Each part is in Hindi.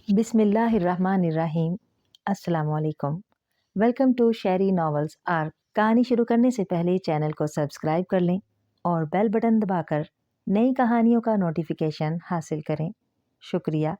बिस्मिल्लाहिर्रहमानिर्रहीम। अस्सलामुअलैकुम। Welcome to Sheri novels arc. कहानी शुरू करने से पहले चैनल को सब्सक्राइब कर लें और बेल बटन दबाकर नई कहानियों का नोटिफिकेशन हासिल करें। शुक्रिया।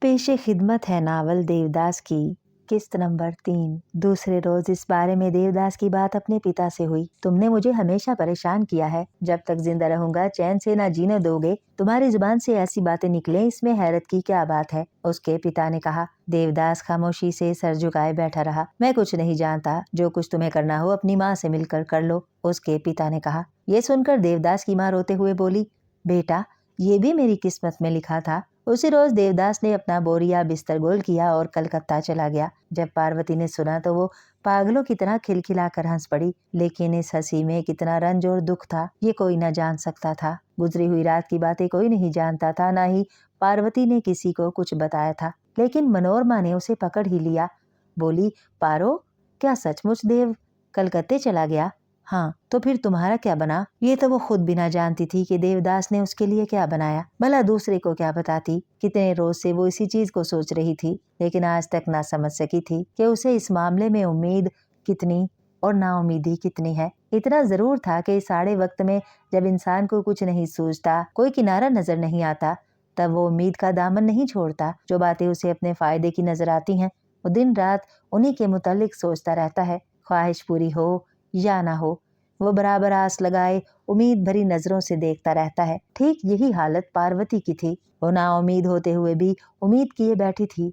पेशे खिदमत है नावल देवदास की किस्त नंबर 3। दूसरे रोज इस बारे में देवदास की बात अपने पिता से हुई। तुमने मुझे हमेशा परेशान किया है। जब तक जिंदा रहूंगा चैन से ना जीने दोगे। तुम्हारी जुबान से ऐसी बातें निकले, इसमें हैरत की क्या बात है? उसके पिता ने कहा। देवदास खामोशी से सर झुकाए बैठा रहा। मैं कुछ नहीं जानता। जो कुछ तुम्हें करना हो अपनी माँ से मिलकर कर लो, उसके पिता ने कहा। ये सुनकर देवदास की माँ रोते हुए बोली, बेटा ये भी मेरी किस्मत में लिखा था। उसी रोज देवदास ने अपना बोरिया बिस्तर गोल किया और कलकत्ता चला गया। जब पार्वती ने सुना तो वो पागलों की तरह खिलखिलाकर हंस पड़ी। लेकिन इस हंसी में कितना रंज और दुख था ये कोई न जान सकता था। गुजरी हुई रात की बातें कोई नहीं जानता था, ना ही पार्वती ने किसी को कुछ बताया था। लेकिन मनोरमा ने उसे पकड़ ही लिया। बोली, पारो क्या सचमुच देव कलकत्ते चला गया? हाँ, तो फिर तुम्हारा क्या बना? ये तो वो खुद भी ना जानती थी कि देवदास ने उसके लिए क्या बनाया। भला दूसरे को क्या बताती? कितने रोज से वो इसी चीज को सोच रही थी, लेकिन आज तक ना समझ सकी थी कि उसे इस मामले में उम्मीद कितनी और नाउमीदी कितनी है। इतना जरूर था कि इस साड़े वक्त में जब इंसान को कुछ नहीं सूझता, कोई किनारा नजर नहीं आता, तब वो उम्मीद का दामन नहीं छोड़ता। जो बातें उसे अपने फायदे की नजर आती हैं, वो दिन रात उन्हीं के मुतालिक सोचता रहता है। ख्वाहिश पूरी हो या ना हो, वो बराबर आस लगाए उम्मीद भरी नजरों से देखता रहता है। ठीक यही हालत पार्वती की थी। वो नाउम्मीद होते हुए भी उम्मीद किए बैठी थी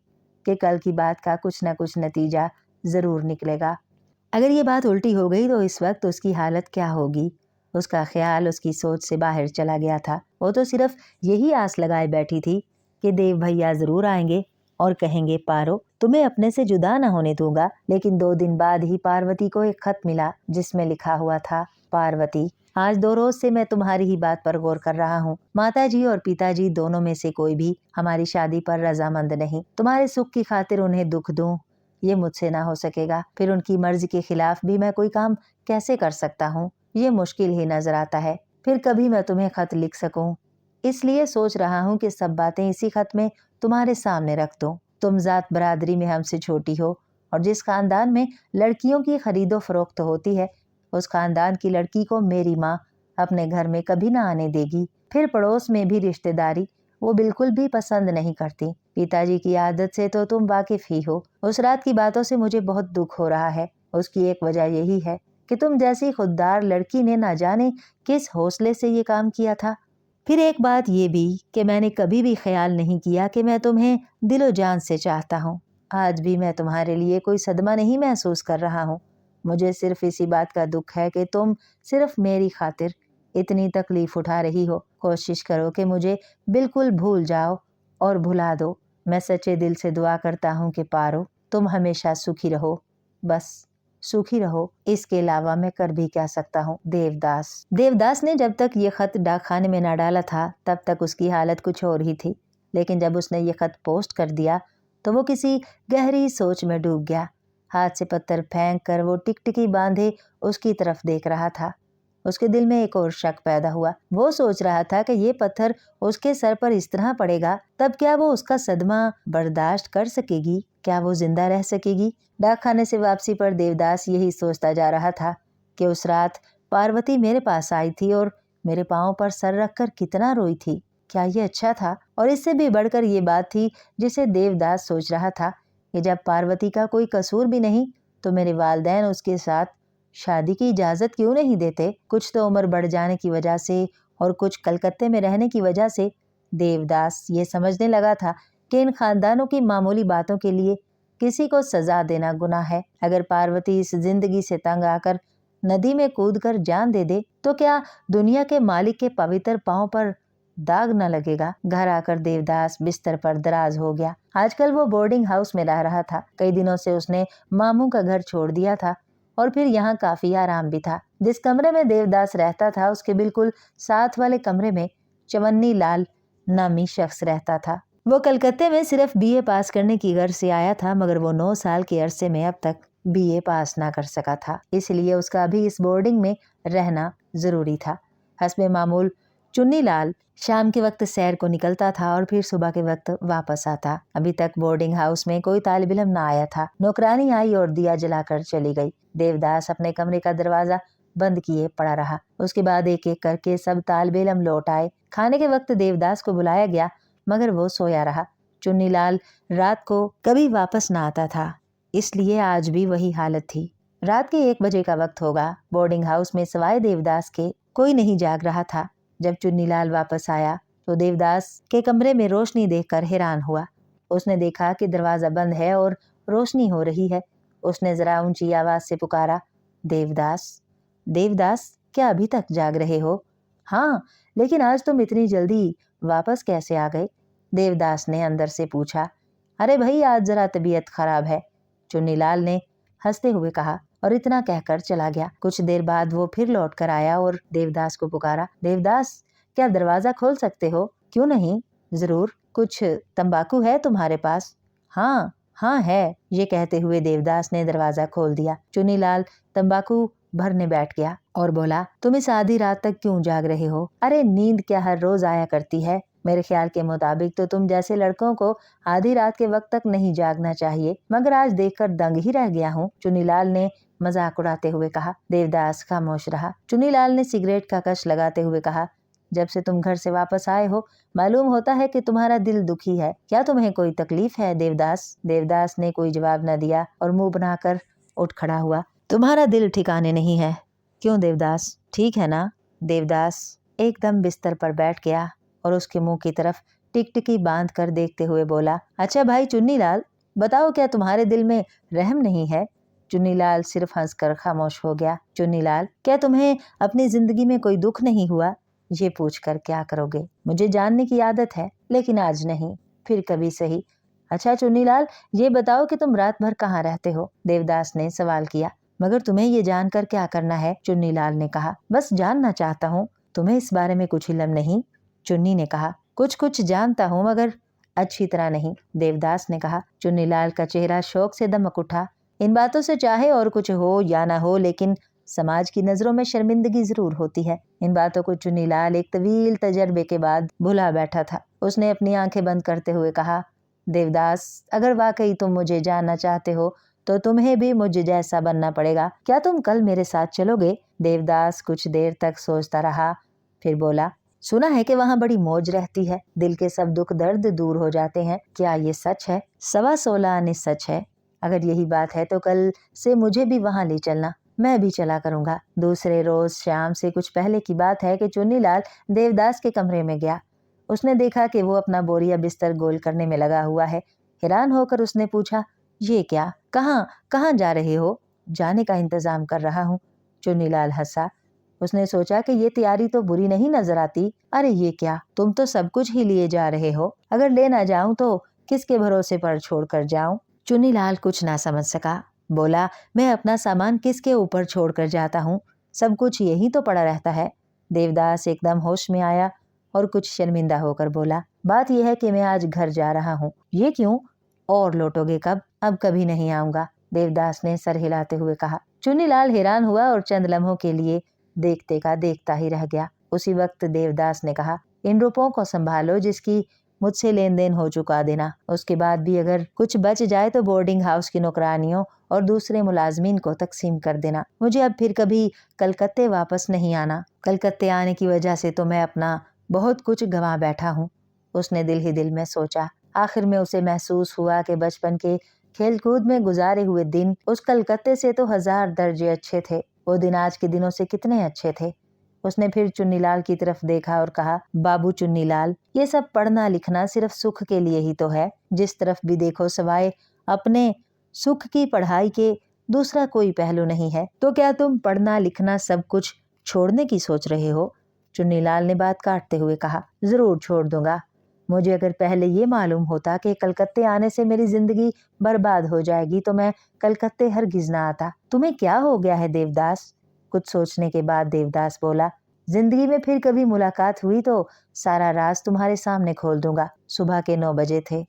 कि कल की बात का कुछ न कुछ नतीजा जरूर निकलेगा। अगर ये बात उल्टी हो गई तो इस वक्त उसकी हालत क्या होगी? उसका ख्याल उसकी सोच से बाहर चला गया था। वो तो सिर्फ यही आस लगाए बैठी थी कि देव भैया जरूर आएंगे और कहेंगे, पारो तुम्हें अपने से जुदा न होने दूंगा। लेकिन 2 दिन बाद ही पार्वती को एक खत मिला जिसमें लिखा हुआ था, पार्वती आज 2 रोज से मैं तुम्हारी ही बात पर गौर कर रहा हूँ। माताजी और पिताजी दोनों में से कोई भी हमारी शादी पर रजामंद नहीं। तुम्हारे सुख की खातिर उन्हें दुख दूं ये मुझसे ना हो सकेगा। फिर उनकी मर्जी के खिलाफ भी मैं कोई काम कैसे कर सकता हूँ? ये मुश्किल ही नजर आता है। फिर कभी मैं तुम्हें खत लिख सकूं, इसलिए सोच रहा हूँ कि सब बातें इसी खत में तुम्हारे सामने रख दूं। तुम जात बरादरी में हमसे छोटी हो और जिस खानदान में लड़कियों की खरीदो फरोख्त होती है, उस खानदान की लड़की को मेरी माँ अपने घर में कभी ना आने देगी। फिर पड़ोस में भी रिश्तेदारी वो बिल्कुल भी पसंद नहीं करती। पिताजी की आदत से तो तुम वाकिफ ही हो। उस रात की बातों से मुझे बहुत दुख हो रहा है। उसकी एक वजह यही है कि तुम जैसी खुददार लड़की ने ना जाने किस हौसले से ये काम किया था। फिर एक बात ये भी कि मैंने कभी भी ख्याल नहीं किया कि मैं तुम्हें दिलो जान से चाहता हूँ। आज भी मैं तुम्हारे लिए कोई सदमा नहीं महसूस कर रहा हूँ। मुझे सिर्फ इसी बात का दुख है कि तुम सिर्फ मेरी खातिर इतनी तकलीफ उठा रही हो। कोशिश करो कि मुझे बिल्कुल भूल जाओ और भुला दो। मैं सच्चे दिल से दुआ करता हूँ कि पारो तुम हमेशा सुखी रहो, बस सुखी रहो। इसके अलावा मैं कर भी क्या सकता हूँ? देवदास। देवदास ने जब तक ये खत डाकखाने में न डाला था तब तक उसकी हालत कुछ और ही थी। लेकिन जब उसने ये खत पोस्ट कर दिया तो वो किसी गहरी सोच में डूब गया। हाथ से पत्थर फेंक कर वो टिकटिकी बांधे उसकी तरफ देख रहा था। उसके दिल में एक और शक पैदा हुआ। वो सोच रहा था कि ये पत्थर उसके सर पर इस तरह पड़ेगा, तब क्या वो उसका सदमा बर्दाश्त कर सकेगी? क्या वो जिंदा रह सकेगी? डाकखाने से वापसी पर देवदास यही सोचता जा रहा था कि उस रात पार्वती मेरे पास आई थी और मेरे पाँव पर सर रखकर कितना रोई थी। क्या ये अच्छा था? और इससे भी बढ़कर ये बात थी जिसे देवदास सोच रहा था कि जब पार्वती का कोई कसूर भी नहीं तो मेरे वालिदैन उसके साथ शादी की इजाजत क्यों नहीं देते? कुछ तो उम्र बढ़ जाने की वजह से और कुछ कलकत्ते में रहने की वजह से देवदास ये समझने लगा था कि इन खानदानों की मामूली बातों के लिए किसी को सजा देना गुनाह है। अगर पार्वती इस जिंदगी से तंग आकर नदी में कूदकर जान दे दे तो क्या दुनिया के मालिक के पवित्र पांव पर दाग न लगेगा? घर आकर देवदास बिस्तर पर दराज हो गया। आजकल वो बोर्डिंग हाउस में रह रहा था। कई दिनों से उसने मामू का घर छोड़ दिया था और फिर यहाँ काफी आराम भी था। जिस कमरे में देवदास रहता था उसके बिल्कुल साथ वाले कमरे में चवन्नी लाल नामी शख्स रहता था। वो कलकत्ते में सिर्फ बीए पास करने की गर्ज से आया था, मगर वो 9 साल के अरसे में अब तक बीए पास ना कर सका था। इसलिए उसका भी इस बोर्डिंग में रहना जरूरी था। हस्बे मामूल चुन्नी लाल शाम के वक्त सैर को निकलता था और फिर सुबह के वक्त वापस आता। अभी तक बोर्डिंग हाउस में कोई तालिब इल्म ना आया था। नौकरानी आई और दिया जलाकर चली गई। देवदास अपने कमरे का दरवाजा बंद किए पड़ा रहा। उसके बाद एक एक करके सब तालिब इल्म लौट आए। खाने के वक्त देवदास को बुलाया गया, मगर वो सोया रहा। चुन्नीलाल रात को कभी वापस ना आता था, इसलिए आज भी वही हालत थी। रात के 1 बजे का वक्त होगा। बोर्डिंग हाउस में सवाए देवदास के कोई नहीं जाग रहा था। जब चुन्नीलाल वापस आया तो देवदास के कमरे में रोशनी देखकर हैरान हुआ। उसने देखा कि दरवाजा बंद है और रोशनी हो रही है। उसने जरा ऊंची आवाज से पुकारा, देवदास, देवदास, क्या अभी तक जाग रहे हो? हाँ, लेकिन आज तुम इतनी जल्दी वापस कैसे आ गए? देवदास ने अंदर से पूछा। अरे भाई, आज जरा तबीयत खराब है, चुन्नीलाल ने हंसते हुए कहा और इतना कहकर चला गया। कुछ देर बाद वो फिर लौट कर आया और देवदास को पुकारा, देवदास, क्या दरवाजा खोल सकते हो? क्यों नहीं, जरूर। कुछ तंबाकू है तुम्हारे पास? हाँ हाँ है, ये कहते हुए देवदास ने दरवाजा खोल दिया। चुन्नीलाल तंबाकू भरने बैठ गया और बोला, तुम इस आधी रात तक क्यों जाग रहे हो? अरे नींद क्या हर रोज आया करती है? मेरे ख्याल के मुताबिक तो तुम जैसे लड़कों को आधी रात के वक्त तक नहीं जागना चाहिए, मगर आज देखकर दंग ही रह गया हूँ, चुन्नीलाल ने मजाक उड़ाते हुए कहा। देवदास खामोश रहा। चुन्नीलाल ने सिगरेट का कश लगाते हुए कहा, जब से तुम घर से वापस आए हो मालूम होता है कि तुम्हारा दिल दुखी है। क्या तुम्हें कोई तकलीफ है देवदास? देवदास ने कोई जवाब न दिया और मुंह बनाकर उठ खड़ा हुआ। तुम्हारा दिल ठिकाने नहीं है। क्यों देवदास, ठीक है ना? देवदास एकदम बिस्तर पर बैठ गया और उसके मुंह की तरफ टिकटिकी बांध कर देखते हुए बोला, अच्छा भाई चुन्नीलाल, बताओ क्या तुम्हारे दिल में रहम नहीं है? चुन्नीलाल सिर्फ हंसकर खामोश हो गया। चुन्नीलाल, क्या तुम्हें अपनी जिंदगी में कोई दुख नहीं हुआ? ये पूछकर क्या करोगे? मुझे जानने की आदत है, लेकिन आज नहीं, फिर कभी सही। अच्छा चुन्नीलाल, ये बताओ कि तुम रात भर कहाँ रहते हो? देवदास ने सवाल किया। मगर तुम्हें ये जानकर क्या करना है? चुन्नीलाल ने कहा। बस जानना चाहता हूँ। तुम्हें इस बारे में कुछ इल्म नहीं? चुन्नी ने कहा। कुछ कुछ जानता हूँ, मगर अच्छी तरह नहीं, देवदास ने कहा। चुन्नीलाल का चेहरा शौक से दमक उठा। इन बातों से चाहे और कुछ हो या ना हो, लेकिन समाज की नजरों में शर्मिंदगी जरूर होती है। इन बातों को चुन्नीलाल एक तवील तजर्बे के बाद भुला बैठा था। उसने अपनी आंखें बंद करते हुए कहा, देवदास, अगर वाकई तुम मुझे जानना चाहते हो तो तुम्हें भी मुझे जैसा बनना पड़ेगा। क्या तुम कल मेरे साथ चलोगे? देवदास कुछ देर तक सोचता रहा, फिर बोला, सुना है कि वहाँ बड़ी मौज रहती है, दिल के सब दुख दर्द दूर हो जाते हैं। क्या ये सच है? 16.25 आने सच है। अगर यही बात है तो कल से मुझे भी वहाँ ले चलना, मैं भी चला करूंगा। दूसरे रोज शाम से कुछ पहले की बात है कि चुन्नीलाल देवदास के कमरे में गया। उसने देखा कि वो अपना बोरिया बिस्तर गोल करने में लगा हुआ है। हैरान होकर उसने पूछा, ये क्या? कहाँ कहाँ जा रहे हो? जाने का इंतजाम कर रहा हूँ। चुन्नीलाल हंसा। उसने सोचा कि ये तैयारी तो बुरी नहीं नजर आती। अरे ये क्या, तुम तो सब कुछ ही लिए जा रहे हो। अगर ले ना जाऊं तो किसके भरोसे पर छोड़ कर जाऊं? चुन्नीलाल कुछ ना समझ सका। बोला, मैं अपना सामान किसके ऊपर छोड़ कर जाता हूँ? सब कुछ यही तो पड़ा रहता है। देवदास एकदम होश में आया और कुछ शर्मिंदा होकर बोला, बात यह है कि मैं आज घर जा रहा हूँ। ये क्यों? और लौटोगे कब? अब कभी नहीं आऊंगा, देवदास ने सर हिलाते हुए कहा। चुन्नीलाल हैरान हुआ और चंद लम्हों के लिए देखते का देखता ही रह गया। उसी वक्त देवदास ने कहा, इन रुपयों को संभालो, जिसकी मुझसे लेन देन हो चुका देना। उसके बाद भी अगर कुछ बच जाए तो बोर्डिंग हाउस की नौकरानियों और दूसरे मुलाजमीन को तकसीम कर देना। मुझे अब फिर कभी कलकत्ते वापस नहीं आना। कलकत्ते आने की वजह से तो मैं अपना बहुत कुछ गंवा बैठा हूँ, उसने दिल ही दिल में सोचा। आखिर में उसे महसूस हुआ कि बचपन के खेलकूद में गुजारे हुए दिन उस कलकत्ते से तो 1000 दर्जे अच्छे थे। वो दिन आज के दिनों से कितने अच्छे थे। उसने फिर चुन्नीलाल की तरफ देखा और कहा, बाबू चुन्नीलाल, ये सब पढ़ना लिखना सिर्फ सुख के लिए ही तो है। जिस तरफ भी देखो सवाए अपने सुख की पढ़ाई के दूसरा कोई पहलू नहीं है। तो क्या तुम पढ़ना लिखना सब कुछ छोड़ने की सोच रहे हो? चुन्नीलाल ने बात काटते हुए कहा, जरूर छोड़ दूंगा। मुझे अगर पहले ये मालूम होता कि कलकत्ते आने से मेरी जिंदगी बर्बाद हो जाएगी तो मैं कलकत्ते हरगिज ना आता। तुम्हें क्या हो गया है देवदास? कुछ सोचने के बाद देवदास बोला, जिंदगी में फिर कभी मुलाकात हुई तो सारा राज तुम्हारे सामने खोल दूंगा। सुबह के 9 बजे थे।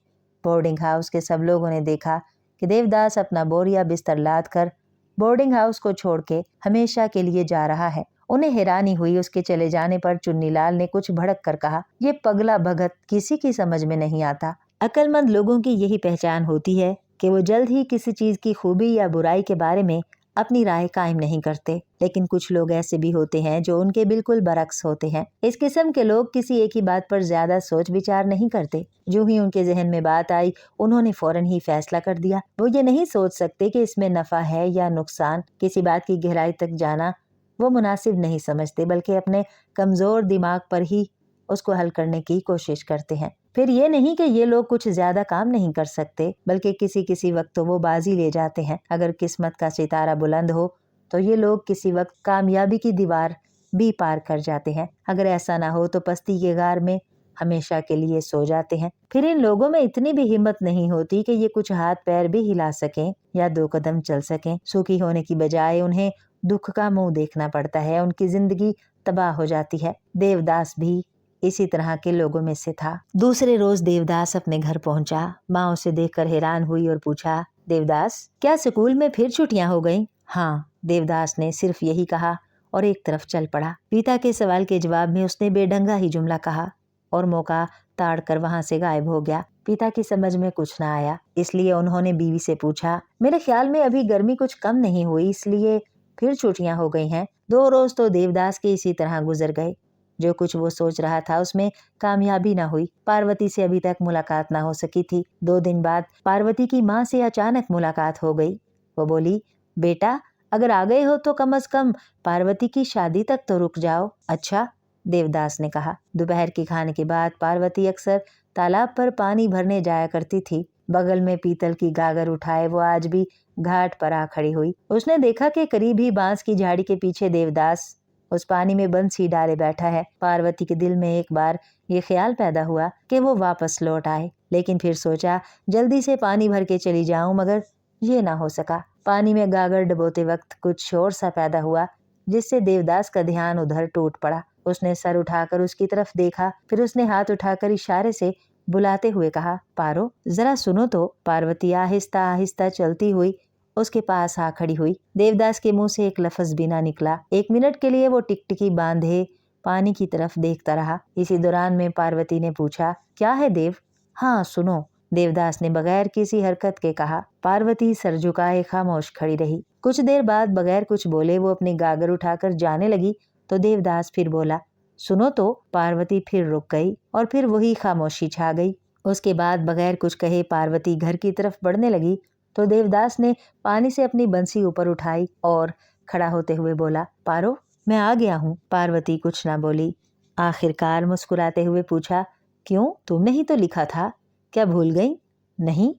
बोर्डिंग हाउस के सब लोगों ने देखा कि देवदास अपना बोरिया बिस्तर लाद कर बोर्डिंग हाउस को छोड़ के हमेशा के लिए जा रहा है। उन्हें हैरानी हुई। उसके चले जाने पर चुन्नीलाल ने कुछ भड़क कर कहा, ये पगला भगत किसी की समझ में नहीं आता। अक्लमंद लोगों की यही पहचान होती है कि वो जल्द ही किसी चीज की खूबी या बुराई के बारे में अपनी राय कायम नहीं करते, लेकिन कुछ लोग ऐसे भी होते हैं जो उनके बिल्कुल बरक्स होते हैं। इस किस्म के लोग किसी एक ही बात पर ज्यादा सोच विचार नहीं करते। जो ही उनके जहन में बात आई उन्होंने फौरन ही फैसला कर दिया। वो ये नहीं सोच सकते कि इसमें नफा है या नुकसान। किसी बात की गहराई तक जाना वो मुनासिब नहीं समझते, बल्कि अपने कमजोर दिमाग पर ही उसको हल करने की कोशिश करते हैं। फिर ये नहीं कि ये लोग कुछ ज्यादा काम नहीं कर सकते, बल्कि किसी किसी वक्त तो वो बाजी ले जाते हैं। अगर किस्मत का सितारा बुलंद हो तो ये लोग किसी वक्त कामयाबी की दीवार भी पार कर जाते हैं। अगर ऐसा ना हो तो पस्ती के गार में हमेशा के लिए सो जाते हैं। फिर इन लोगों में इतनी भी हिम्मत नहीं होती कि ये कुछ हाथ पैर भी हिला सकें या 2 कदम चल सकें। सुखी होने की बजाय उन्हें दुख का मुंह देखना पड़ता है। उनकी जिंदगी तबाह हो जाती है। देवदास भी इसी तरह के लोगों में से था। दूसरे रोज देवदास अपने घर पहुंचा। माँ उसे देखकर हैरान हुई और पूछा, देवदास, क्या स्कूल में फिर छुट्टियां हो गईं? हाँ, देवदास ने सिर्फ यही कहा और एक तरफ चल पड़ा। पिता के सवाल के जवाब में उसने बेढंगा ही जुमला कहा और मौका ताड़ कर वहां से गायब हो गया। पिता की समझ में कुछ न आया, इसलिए उन्होंने बीवी से पूछा, मेरे ख्याल में अभी गर्मी कुछ कम नहीं हुई, इसलिए फिर छुट्टियां हो गई हैं। 2 रोज तो देवदास के इसी तरह गुजर गए। जो कुछ वो सोच रहा था उसमें कामयाबी न हुई। पार्वती से अभी तक मुलाकात न हो सकी थी। 2 दिन बाद पार्वती की माँ से अचानक मुलाकात हो गई। वो बोली, बेटा, अगर आ गए हो तो कम से कम पार्वती की शादी तक तो रुक जाओ। अच्छा, देवदास ने कहा। दोपहर के खाने के बाद पार्वती अक्सर तालाब पर पानी भरने जाया करती थी। बगल में पीतल की गागर उठाए वो आज भी घाट पर आ खड़ी हुई। उसने देखा कि करीब ही बांस की झाड़ी के पीछे देवदास उस पानी में बंसी डाले बैठा है। पार्वती के दिल में एक बार ये ख्याल पैदा हुआ कि वो वापस लौट आए, लेकिन फिर सोचा जल्दी से पानी भर के चली जाऊं, मगर ये ना हो सका। पानी में गागर डबोते वक्त कुछ शोर सा पैदा हुआ, जिससे देवदास का ध्यान उधर टूट पड़ा। उसने सर उठाकर उसकी तरफ देखा, फिर उसने हाथ उठाकर इशारे से बुलाते हुए कहा, पारो, जरा सुनो तो। पार्वती आहिस्ता आहिस्ता चलती हुई उसके पास आ खड़ी हुई। देवदास के मुंह से एक लफ्ज भी ना निकला। 1 मिनट के लिए वो टिकटिकी बांधे पानी की तरफ देखता रहा। इसी दौरान में पार्वती ने पूछा, क्या है देव? हाँ, सुनो, देवदास ने बगैर किसी हरकत के कहा। पार्वती सर झुकाए खामोश खड़ी रही। कुछ देर बाद बगैर कुछ बोले वो अपनी गागर उठाकर जाने लगी तो देवदास फिर बोला, सुनो तो। पार्वती फिर रुक गई और फिर वही खामोशी छा गई। उसके बाद बगैर कुछ कहे पार्वती घर की तरफ बढ़ने लगी तो देवदास ने पानी से अपनी बंसी ऊपर उठाई और खड़ा होते हुए बोला, पारो, मैं आ गया हूँ। पार्वती कुछ ना बोली। आखिरकार मुस्कुराते हुए पूछा, क्यों, तुमने ही तो लिखा था, क्या भूल गई? नहीं,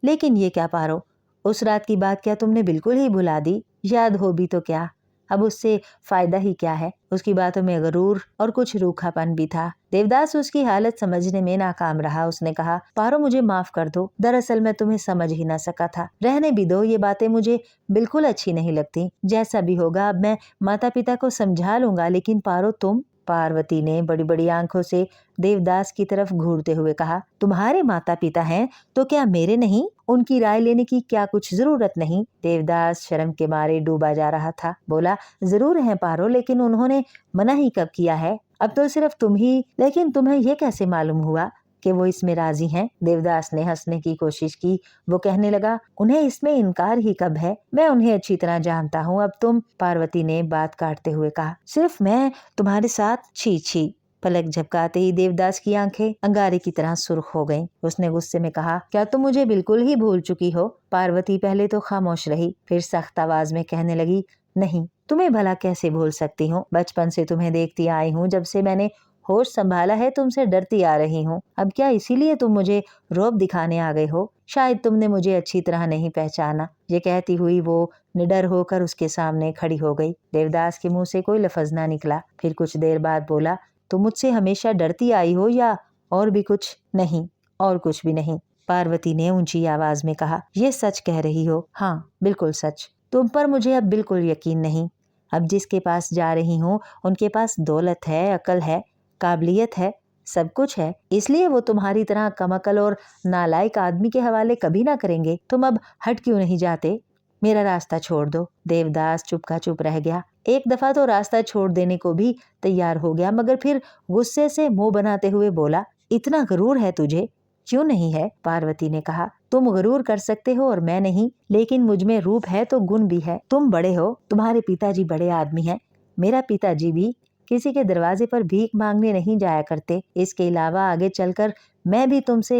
लेकिन ये क्या पारो, उस रात की बात क्या तुमने बिल्कुल ही भुला दी? याद हो भी तो क्या, अब उससे फायदा ही क्या है? उसकी बातों में गरूर और कुछ रूखापन भी था। देवदास उसकी हालत समझने में नाकाम रहा। उसने कहा, पारो, मुझे माफ कर दो, दरअसल मैं तुम्हें समझ ही ना सका था। रहने भी दो, ये बातें मुझे बिल्कुल अच्छी नहीं लगती। जैसा भी होगा अब मैं माता पिता को समझा लूंगा, लेकिन पारो तुम। पार्वती ने बड़ी बड़ी आंखों से देवदास की तरफ घूरते हुए कहा, तुम्हारे माता पिता हैं तो क्या मेरे नहीं? उनकी राय लेने की क्या कुछ जरूरत नहीं? देवदास शर्म के मारे डूबा जा रहा था। बोला, जरूर है पारो, लेकिन उन्होंने मना ही कब किया है? अब तो सिर्फ तुम ही। लेकिन तुम्हें ये कैसे मालूम हुआ कि वो इसमें राजी हैं? देवदास ने हंसने की कोशिश की। वो कहने लगा, उन्हें इसमें इनकार ही कब है? मैं उन्हें अच्छी तरह जानता हूँ। अब तुम। पार्वती ने बात काटते हुए कहा, सिर्फ मैं तुम्हारे साथ? छी छी। पलक झपकाते ही देवदास की आंखें अंगारे की तरह सुर्ख हो गईं। उसने गुस्से में कहा, क्या तुम मुझे बिल्कुल ही भूल चुकी हो? पार्वती पहले तो खामोश रही, फिर सख्त आवाज में कहने लगी, नहीं, तुम्हें भला कैसे भूल सकती हूँ? बचपन से तुम्हें देखती आई हूँ, जब से मैंने होश संभाला है तुमसे डरती आ रही हूँ। अब क्या इसीलिए तुम मुझे रौब दिखाने आ गए हो? शायद तुमने मुझे अच्छी तरह नहीं पहचाना। ये कहती हुई वो निडर होकर उसके सामने खड़ी हो गई। देवदास के मुंह से कोई लफ्ज ना निकला। फिर कुछ देर बाद बोला, तुम मुझसे हमेशा डरती आई हो या और भी कुछ? नहीं, और कुछ भी नहीं। पार्वती ने ऊंची आवाज में कहा, ये सच कह रही हो? हाँ, बिल्कुल सच। तुम पर मुझे अब बिल्कुल यकीन नहीं। अब जिसके पास जा रही हूँ उनके पास दौलत है, अकल है, काबिलियत है, सब कुछ है, इसलिए वो तुम्हारी तरह कमअकल और नालायक आदमी के हवाले कभी ना करेंगे। तुम अब हट क्यों नहीं जाते? मेरा रास्ता छोड़ दो। देवदास चुप का चुप रह गया। एक दफा तो रास्ता छोड़ देने को भी तैयार हो गया, मगर फिर गुस्से से मुंह बनाते हुए बोला, इतना गरूर है तुझे? क्यों नहीं है? पार्वती ने कहा, तुम गरूर कर सकते हो और मैं नहीं, लेकिन मुझ में रूप है तो गुण भी है। तुम बड़े हो, तुम्हारे पिताजी बड़े आदमी हैं। मेरा पिताजी भी किसी के दरवाजे पर भीख मांगने नहीं जाया करते। इसके अलावा आगे चलकर मैं भी तुमसे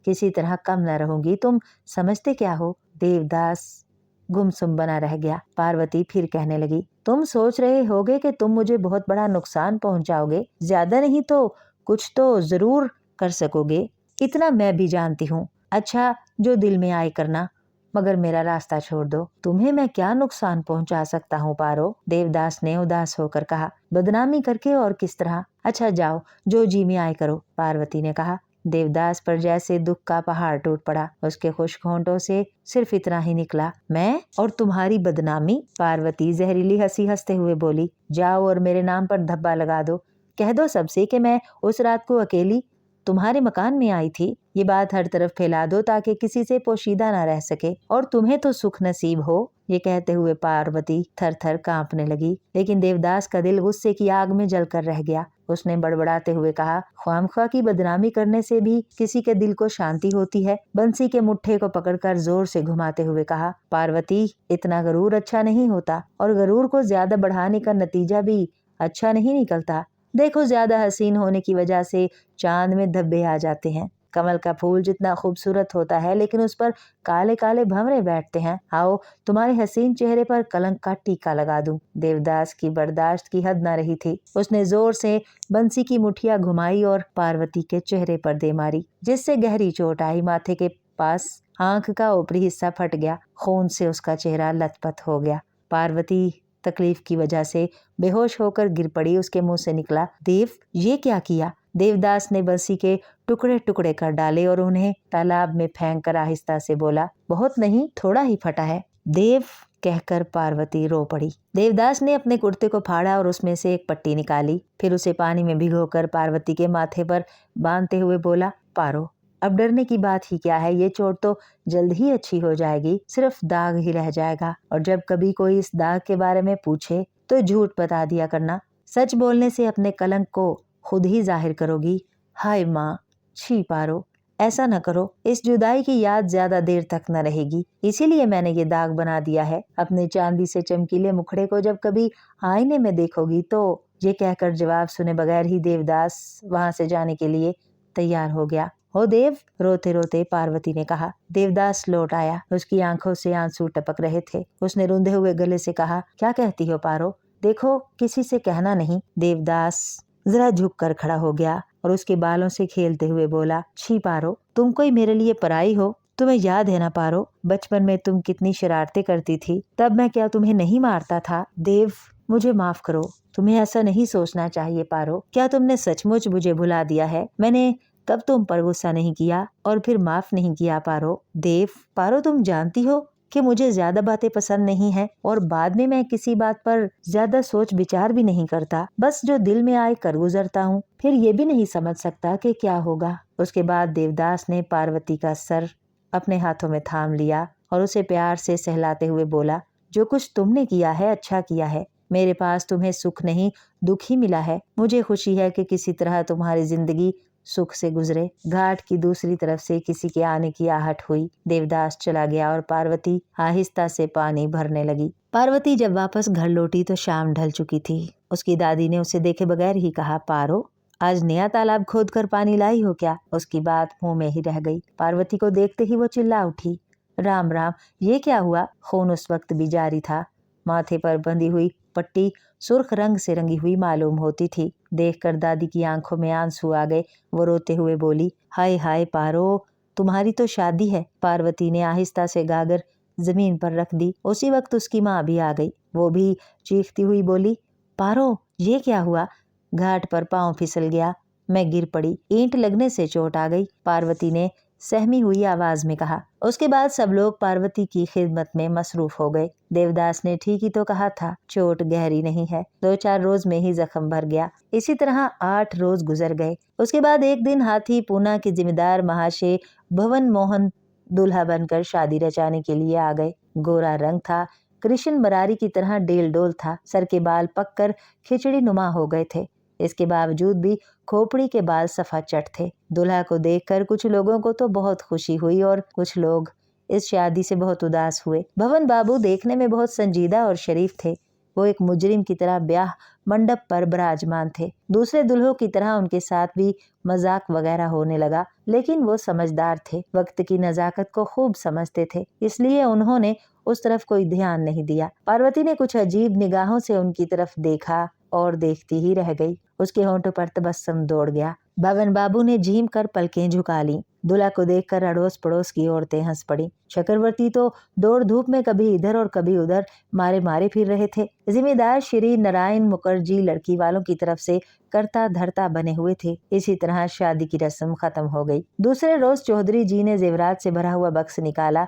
किसी तरह कम न रहूंगी। तुम समझते क्या हो? देवदास गुमसुम बना रह गया। पार्वती फिर कहने लगी, तुम सोच रहे होगे कि तुम मुझे बहुत बड़ा नुकसान पहुंचाओगे, ज्यादा नहीं तो कुछ तो जरूर कर सकोगे, इतना मैं भी जानती हूँ। अच्छा, जो दिल में आए करना, मगर मेरा रास्ता छोड़ दो। तुम्हें मैं क्या नुकसान पहुंचा सकता हूँ पारो? देवदास ने उदास होकर कहा, बदनामी करके और किस तरह? अच्छा जाओ, जो जी में आए करो, पार्वती ने कहा। देवदास पर जैसे दुख का पहाड़ टूट पड़ा। उसके खुश्क होंठों से सिर्फ इतना ही निकला, मैं और तुम्हारी बदनामी? पार्वती जहरीली हंसी हंसते हुए बोली, जाओ और मेरे नाम पर धब्बा लगा दो। कह दो सबसे कि मैं उस रात को अकेली तुम्हारे मकान में आई थी। ये बात हर तरफ फैला दो ताकि किसी से पोशीदा ना रह सके, और तुम्हें तो सुख नसीब हो। ये कहते हुए पार्वती थर थर कांपने लगी, लेकिन देवदास का दिल गुस्से की आग में जलकर रह गया। उसने बड़बड़ाते हुए कहा, ख्वामख्वाह की बदनामी करने से भी किसी के दिल को शांति होती है? बंसी के मुट्ठे को पकड़कर जोर से घुमाते हुए कहा, पार्वती, इतना गरूर अच्छा नहीं होता, और गरूर को ज्यादा बढ़ाने का नतीजा भी अच्छा नहीं निकलता। देखो, ज्यादा हसीन होने की वजह से चांद में धब्बे आ जाते हैं। कमल का फूल जितना खूबसूरत होता है, लेकिन उस पर काले काले भंवरे बैठते हैं। आओ, तुम्हारे हसीन चेहरे पर कलंक का टीका लगा दूं। देवदास की बर्दाश्त की हद न रही थी। उसने जोर से बंसी की मुठिया घुमाई और पार्वती के चेहरे पर दे मारी, जिससे गहरी चोट आई। माथे के पास आंख का ऊपरी हिस्सा फट गया। खून से उसका चेहरा लथपथ हो गया। पार्वती तकलीफ की वजह से बेहोश होकर गिर पड़ी। उसके मुंह से निकला, देव, ये क्या किया? देवदास ने बंसी के टुकड़े टुकड़े कर डाले और उन्हें तालाब में फेंक कर आहिस्ता से बोला, बहुत नहीं, थोड़ा ही फटा है। देव कहकर पार्वती रो पड़ी। देवदास ने अपने कुर्ते को फाड़ा और उसमें से एक पट्टी निकाली। फिर उसे पानी में भिगोकर पार्वती के माथे पर बांधते हुए बोला, पारो, अब डरने की बात ही क्या है? ये चोट तो जल्द ही अच्छी हो जाएगी, सिर्फ दाग ही रह जाएगा। और जब कभी कोई इस दाग के बारे में पूछे तो झूठ बता दिया करना। सच बोलने से अपने कलंक को खुद ही जाहिर करोगी। हाय माँ, छी पारो, ऐसा न करो। इस जुदाई की याद ज्यादा देर तक न रहेगी, इसीलिए मैंने ये दाग बना दिया है। अपने चांदी से चमकीले मुखड़े को जब कभी आईने में देखोगी तो। ये कहकर जवाब सुने बगैर ही देवदास वहां से जाने के लिए तैयार हो गया। हो देव, रोते रोते पार्वती ने कहा। देवदास लौट आया। उसकी आंखों से आंसू टपक रहे थे। उसने रुंधे हुए गले से कहा, क्या कहती हो पारो? देखो, किसी से कहना नहीं। देवदास जरा झुककर खड़ा हो गया और उसके बालों से खेलते हुए बोला, छी पारो, तुम कोई मेरे लिए पराई हो? तुम्हें याद है ना पारो, बचपन में तुम कितनी शरारतें करती थी, तब मैं क्या तुम्हें नहीं मारता था? देव, मुझे माफ करो, तुम्हें ऐसा नहीं सोचना चाहिए पारो। क्या तुमने सचमुच मुझे भुला दिया है? मैंने कब तुम पर गुस्सा नहीं किया और फिर माफ नहीं किया पारो? देव, पारो, तुम जानती हो कि मुझे ज्यादा बातें पसंद नहीं है, और बाद में मैं किसी बात पर ज्यादा सोच विचार भी नहीं करता। बस जो दिल में आए कर गुजरता हूँ, फिर ये भी नहीं समझ सकता कि क्या होगा। उसके बाद देवदास ने पार्वती का सर अपने हाथों में थाम लिया और उसे प्यार से सहलाते हुए बोला, जो कुछ तुमने किया है अच्छा किया है। मेरे पास तुम्हें सुख नहीं दुख ही मिला है। मुझे खुशी है कि किसी तरह तुम्हारी जिंदगी सुख से गुजरे। घाट की दूसरी तरफ से किसी के आने की आहट हुई। देवदास चला गया और पार्वती आहिस्ता से पानी भरने लगी। पार्वती जब वापस घर लौटी तो शाम ढल चुकी थी। उसकी दादी ने उसे देखे बगैर ही कहा, पारो, आज नया तालाब खोद कर पानी लाई हो क्या? उसकी बात मुंह में ही रह गई। पार्वती को देखते ही वो चिल्ला उठी, राम राम, ये क्या हुआ? खून उस वक्त भी जारी था। माथे पर बंधी हुई पट्टी सुर्ख रंग से रंगी हुई मालूम होती थी। देखकर दादी की आंखों में आंसू आ गए। वो रोते हुए बोली, हाय हाय पारो, तुम्हारी तो शादी है। पार्वती ने आहिस्ता से गागर जमीन पर रख दी। उसी वक्त उसकी माँ भी आ गई। वो भी चीखती हुई बोली, पारो, ये क्या हुआ? घाट पर पांव फिसल गया, मैं गिर पड़ी, ईंट लगने से चोट आ गई, पार्वती ने सहमी हुई आवाज में कहा। उसके बाद सब लोग पार्वती की खिदमत में मसरूफ हो गए। देवदास ने ठीक ही तो कहा था, चोट गहरी नहीं है, 2-4 रोज में ही जख्म भर गया। इसी तरह 8 रोज गुजर गए। उसके बाद एक दिन हाथी पूना के जिम्मेदार महाशय भवन मोहन दूल्हा बनकर शादी रचाने के लिए आ गए। गोरा रंग था, कृष्ण मरारी की तरह डेल डोल था। सर के बाल पककर खिचड़ी नुमा हो गए थे। इसके बावजूद भी खोपड़ी के बाल सफा चट थे। दूल्हा को देखकर कुछ लोगों को तो बहुत खुशी हुई और कुछ लोग इस शादी से बहुत उदास हुए। भवन बाबू देखने में बहुत संजीदा और शरीफ थे। वो एक मुजरिम की तरह ब्याह मंडप पर विराजमान थे। दूसरे दुल्हों की तरह उनके साथ भी मजाक वगैरह होने लगा, लेकिन वो समझदार थे, वक्त की नजाकत को खूब समझते थे, इसलिए उन्होंने उस तरफ कोई ध्यान नहीं दिया। पार्वती ने कुछ अजीब निगाहों से उनकी तरफ देखा और देखती ही रह गई। उसके होंठों पर तबस्सुम दौड़ गया। भवन बाबू ने झीम कर पलकें झुका ली। दूल्हा को देखकर अड़ोस पड़ोस की औरतें हंस पड़ी। चक्रवर्ती तो दौड़ धूप में कभी इधर और कभी उधर मारे मारे फिर रहे थे। जिम्मेदार श्री नारायण मुखर्जी लड़की वालों की तरफ से करता धरता बने हुए थे। इसी तरह शादी की रस्म खत्म हो गई। दूसरे रोज चौधरी जी ने जेवरात से भरा हुआ बक्स निकाला।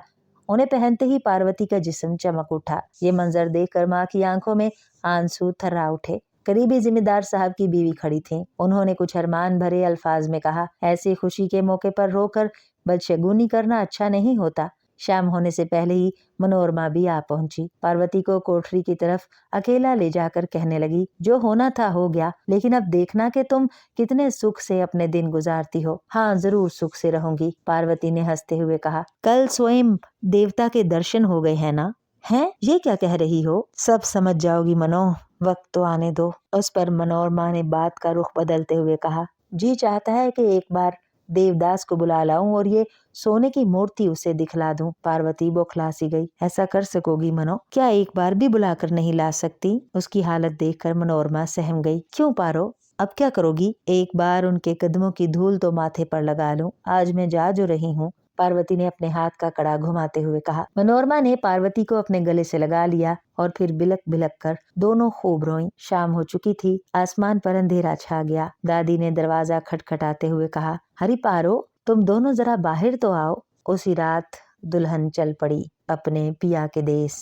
उन्हें पहनते ही पार्वती का जिस्म चमक उठा। ये मंजर देखकर माँ की आंखों में आंसू थर्रा उठे। करीबी जिम्मेदार साहब की बीवी खड़ी थी। उन्होंने कुछ अरमान भरे अल्फाज में कहा, ऐसी खुशी के मौके पर रोकर बदशगुनी करना अच्छा नहीं होता। शाम होने से पहले ही मनोरमा भी आ पहुंची। पार्वती को कोठरी की तरफ अकेला ले जाकर कहने लगी, जो होना था हो गया, लेकिन अब देखना कि तुम कितने सुख से अपने दिन गुजारती हो। हाँ, जरूर सुख से रहूंगी, पार्वती ने हंसते हुए कहा। कल स्वयं देवता के दर्शन हो गए हैं ना? हैं? ये क्या कह रही हो? सब समझ जाओगी मनो, वक्त तो आने दो। उस पर मनोरमा ने बात का रुख बदलते हुए कहा, जी चाहता है कि एक बार देवदास को बुला लाऊं और ये सोने की मूर्ति उसे दिखला दूं। पार्वती बौखला सी गई। ऐसा कर सकोगी मनो? क्या एक बार भी बुलाकर नहीं ला सकती? उसकी हालत देखकर मनोरमा सहम गई। क्यों पारो, अब क्या करोगी? एक बार उनके कदमों की धूल तो माथे पर लगा लूं। आज मैं जा जो रही हूँ, पार्वती ने अपने हाथ का कड़ा घुमाते हुए कहा। मनोरमा ने पार्वती को अपने गले से लगा लिया और फिर बिलक बिलक कर दोनों खूब रोईं। शाम हो चुकी थी। आसमान पर अंधेरा छा गया। दादी ने दरवाजा खटखटाते हुए कहा, हरी पारो, तुम दोनों जरा बाहर तो आओ। उसी रात दुल्हन चल पड़ी अपने पिया के देश।